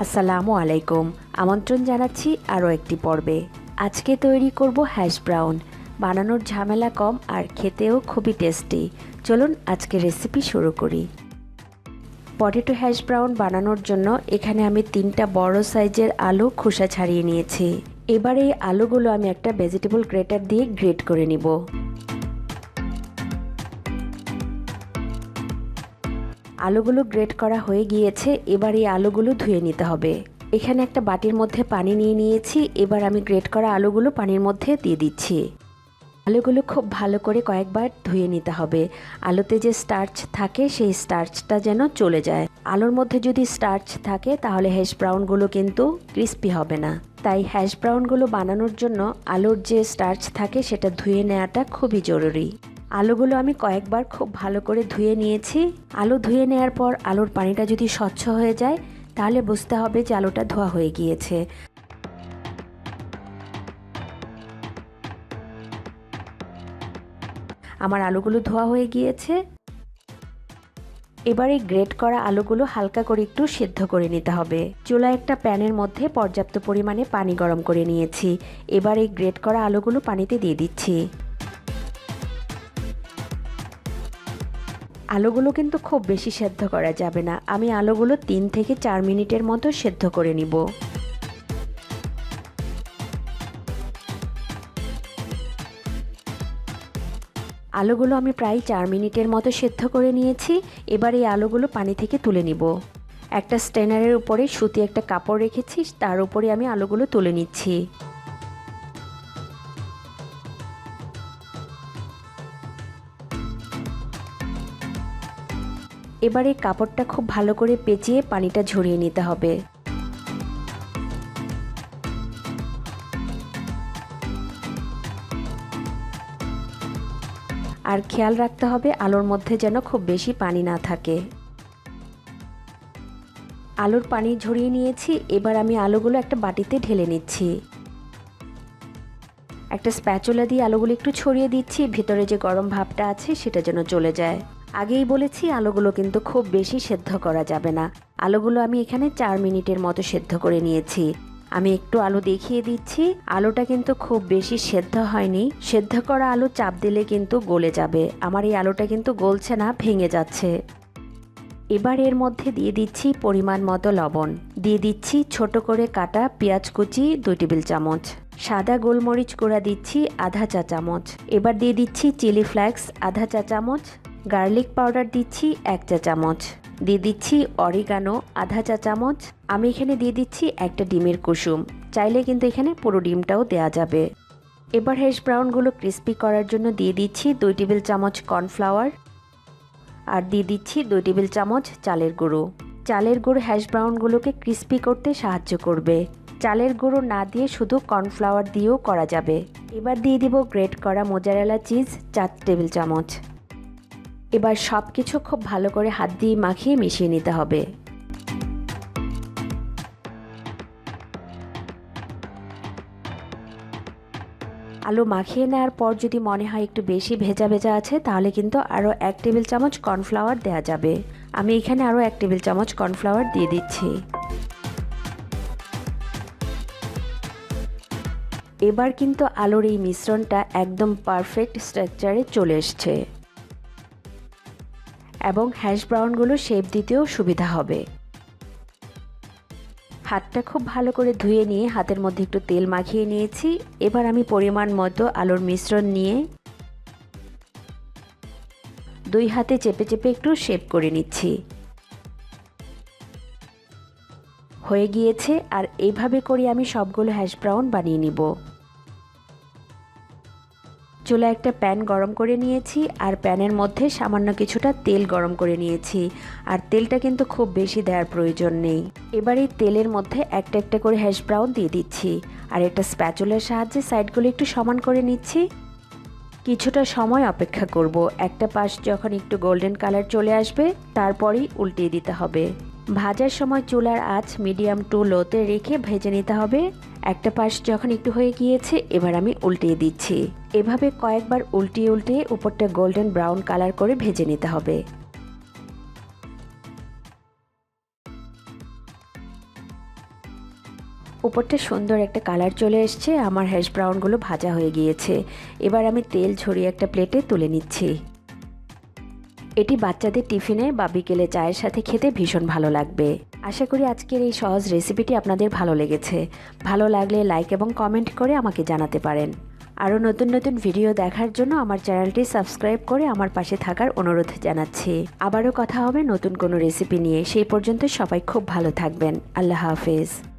আসসালামু আলাইকুম। আমন্ত্রণ জানাচ্ছি আরও একটি পর্বে। আজকে তৈরি করব হ্যাশ ব্রাউন। বানানোর ঝামেলা কম আর খেতেও খুবই টেস্টি। চলুন আজকে রেসিপি শুরু করি। পটেটো হ্যাশ ব্রাউন বানানোর জন্য এখানে আমি 3টা বড় সাইজের আলু খোসা ছাড়িয়ে নিয়েছি। এবার এই আলুগুলো আমি একটা ভেজিটেবল গ্রেটার দিয়ে গ্রেট করে নিব। আলুগুলো গ্রেট করা হয়ে গিয়েছে। এবার এই আলুগুলো ধুয়ে নিতে হবে। এখানে একটা বাটির মধ্যে পানি নিয়ে নিয়েছি। এবার আমি গ্রেট করা আলুগুলো পানির মধ্যে দিয়ে দিচ্ছি। আলুগুলো খুব ভালো করে কয়েকবার ধুয়ে নিতে হবে। আলুতে যে স্টার্চ থাকে সেই স্টার্চটা যেন চলে যায়। আলুর মধ্যে যদি স্টার্চ থাকে তাহলে হ্যাশ ব্রাউনগুলো কিন্তু ক্রিস্পি হবে না। তাই হ্যাশ ব্রাউনগুলো বানানোর জন্য আলুর যে স্টার্চ থাকে সেটা ধুয়ে নেওয়াটা খুবই জরুরি। আলুগুলো আমি কয়েকবার খুব ভালো করে ধুয়ে নিয়েছি। আলু ধুয়ে নেওয়ার পর আলুর পানিটা যদি স্বচ্ছ হয়ে যায় তাহলে বুঝতে হবে যে আলুটা ধোয়া হয়ে গিয়েছে। আমার আলুগুলো ধোয়া হয়ে গিয়েছে। এবারে গ্রেট করা আলুগুলো হালকা করে একটু সিদ্ধ করে নিতে হবে। চুলায় একটা প্যানের মধ্যে পর্যাপ্ত পরিমাণে পানি গরম করে নিয়েছি। এবার এই গ্রেট করা আলুগুলো পানিতে দিয়ে দিচ্ছি। আলুগুলো কিন্তু খুব বেশি সেদ্ধ করা যাবে না। আমি আলুগুলো 3 থেকে 4 মিনিটের মতো সেদ্ধ করে নিব। আলুগুলো আমি প্রায় 4 মিনিটের মতো সেদ্ধ করে নিয়েছি। এবার এই আলুগুলো পানি থেকে তুলে নিব। একটা স্ট্রেনারের উপরে সুতি একটা কাপড় রেখেছি, তার উপরে আমি আলুগুলো তুলে নিচ্ছি। এবার এই কাপড়টা খুব ভালো করে পেঁচিয়ে পানিটা ঝরিয়ে নিতে হবে। আর খেয়াল রাখতে হবে আলুর মধ্যে যেন খুব বেশি পানি না থাকে। আলুর পানি ঝরিয়ে নিয়েছি। এবার আমি আলুগুলো একটা বাটিতে ঢেলে নিচ্ছি। একটা স্প্যাচুলা দিয়ে আলুগুলো একটু ছড়িয়ে দিচ্ছি, ভিতরে যে গরম ভাবটা আছে সেটা যেন চলে যায়। আগেই বলেছি আলুগুলো কিন্তু খুব বেশি সেদ্ধ করা যাবে না। আলুগুলো আমি এখানে 4 মিনিটের মতো সেদ্ধ করে নিয়েছি। আমি একটু আলু দেখিয়ে দিচ্ছি। আলুটা কিন্তু খুব বেশি সেদ্ধ হয়নি। সেদ্ধ করা আলু চাপ দিলে কিন্তু গলে যাবে। আমার এই আলুটা কিন্তু গলছে না, ভেঙে যাচ্ছে। এবার এর মধ্যে দিয়ে দিচ্ছি পরিমাণ মতো লবণ, দিয়ে দিচ্ছি ছোট করে কাটা পেঁয়াজ কুচি 2 টেবিল চামচ, সাদা গোলমরিচ গুঁড়া দিচ্ছি আধা চা চামচ, এবার দিয়ে দিচ্ছি চিলি ফ্লেক্স আধা চা চামচ, গার্লিক পাউডার দিচ্ছি 1 চা চামচ, দিয়ে দিচ্ছি অরিগানো আধা চা চামচ। আমি এখানে দিয়ে দিচ্ছি একটা ডিমের কুসুম, চাইলে কিন্তু এখানে পুরো ডিমটাও দেওয়া যাবে। এবার হ্যাশ ব্রাউনগুলো ক্রিস্পি করার জন্য দিয়ে দিচ্ছি 2 টেবিল চামচ কর্নফ্লাওয়ার আর দিয়ে দিচ্ছি 2 টেবিল চামচ চালের গুঁড়ো। চালের গুঁড়ো হ্যাশ ব্রাউনগুলোকে ক্রিস্পি করতে সাহায্য করবে। চালের গুঁড়ো না দিয়ে শুধু কর্নফ্লাওয়ার দিয়েও করা যাবে। এবার দিয়ে দিব গ্রেট করা মোজারেলা চিজ 4 টেবিল চামচ। এবার সব কিছু খুব ভালো করে হাত দিয়ে মাখিয়ে মিশিয়ে নিতে হবে। আলু মাখিয়ে নেওয়ার পর যদি মনে হয় একটু বেশি ভেজা ভেজা আছে তাহলে কিন্তু আরও 1 টেবিল চামচ কর্নফ্লাওয়ার দেওয়া যাবে। আমি এখানে আরও 1 টেবিল চামচ কর্নফ্লাওয়ার দিয়ে দিচ্ছি। এবার কিন্তু আলুর এই মিশ্রণটা একদম পারফেক্ট স্ট্রাকচারে চলে এসছে এবং হ্যাশ ব্রাউনগুলো শেপ দিতেও সুবিধা হবে। হাতটা খুব ভালো করে ধুয়ে নিয়ে হাতের মধ্যে একটু তেল মাখিয়ে নিয়েছি। এবার আমি পরিমাণ মতো আলুর মিশ্রণ নিয়ে 2 হাতে চেপে চেপে একটু শেপ করে নিচ্ছি। হয়ে গিয়েছে। আর এইভাবে করে আমি সবগুলো হ্যাশ ব্রাউন বানিয়ে নিব। চুলায় একটা প্যান গরম করে নিয়েছি আর প্যানের মধ্যে সামান্য কিছুটা তেল গরম করে নিয়েছি। আর তেলটা কিন্তু খুব বেশি দেওয়ার প্রয়োজন নেই। এবার এই তেলের মধ্যে একটা একটা করে হ্যাশ ব্রাউন দিয়ে দিচ্ছি আর একটা স্প্যাচুলার সাহায্যে সাইডগুলো একটু সমান করে নিচ্ছি। কিছুটা সময় অপেক্ষা করব। একটা পাশ যখন একটু গোল্ডেন কালার চলে আসবে তারপরেই উল্টিয়ে দিতে হবে। ভাজার সময় চুলার আঁচ মিডিয়াম টু লোতে রেখে ভেজে নিতে হবে। একটা পাশ যখন একটু হয়ে গিয়েছে এবার আমি উল্টিয়ে দিচ্ছি। এভাবে কয়েকবার উল্টিয়ে উল্টিয়ে উপরটা গোল্ডেন ব্রাউন কালার করে ভেজে নিতে হবে। উপরটা সুন্দর একটা কালার চলে এসছে, আমার হ্যাশ ব্রাউনগুলো ভাজা হয়ে গিয়েছে। এবার আমি তেল ছড়িয়ে একটা প্লেটে তুলে নিচ্ছি। এটি বাচ্চাদের টিফিনে বা বিকেলে চায়ের সাথে খেতে ভীষণ ভালো লাগবে। আশা করি আজকের এই সহজ রেসিপিটি আপনাদের ভালো লেগেছে। ভালো লাগলে লাইক এবং কমেন্ট করে আমাকে জানাতে পারেন। আরও নতুন নতুন ভিডিও দেখার জন্য আমার চ্যানেলটি সাবস্ক্রাইব করে আমার পাশে থাকার অনুরোধ জানাচ্ছি। আবারও কথা হবে নতুন কোনো রেসিপি নিয়ে। সেই পর্যন্ত সবাই খুব ভালো থাকবেন। আল্লাহ হাফেজ।